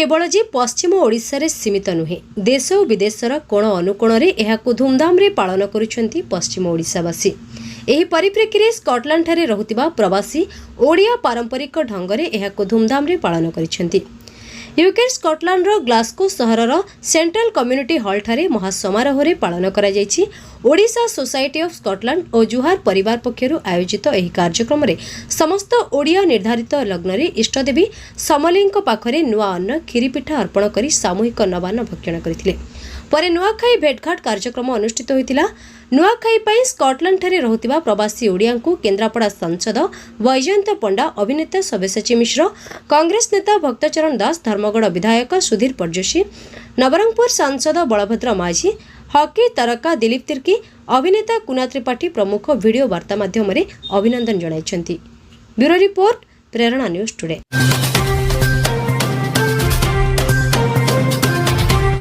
केवल जे पश्चिम ओडिशा रे सीमित नुहे, देश और विदेशर कोण अनुकोण रे एहाकु धूमधाम रे पालन करुछंती पश्चिम ओडिशावासी। एही परिप्रेक्षी रे स्कॉटलैंड ठारे रहुतिबा प्रवासी ओडिया पारंपरिक ढंग रे एहाकु धूमधाम रे पालन करिसेंती। यूके स्कॉटलैंड रो ग्लासगो सहरर सेंट्रल कम्युनिटी हॉल ठारे महासमारोह रे पालन करा जायछि। ओडिशा सोसाइटी ऑफ स्कॉटलैंड और जुहार परिवार पक्षरु आयोजित एही कार्यक्रम रे समस्त ओडिया निर्धारित लग्न रे इष्टदेवी समलेईक पाखरे नुआ अन्न खीरीपिठा अर्पण करी सामूहिक नवान्न भक्षण करथिले। परे नुआखाई भेटघाट कार्यक्रम अनुष्ठित होइतिला। नुआखाई पई स्कॉटलैंड ठारे रहुतिबा प्रवासी ओडियांकु केन्द्रापड़ा सांसद वैजयंत पंडा, अभिनेता सब्यसाची मिश्र, कांग्रेस नेता भक्तचरण दास, धर्मगढ़ विधायक सुधीर परजोशी, नवरंगपुर सांसद बलभद्र माझी, हॉकी तारका दिलीप तिर्की, अभिनेता कुना त्रिपाठी प्रमुख वीडियो वार्ता माध्यम अभिनंदन जणाइछंती। ब्यूरो रिपोर्ट, प्रेरणा न्यूज टुडे।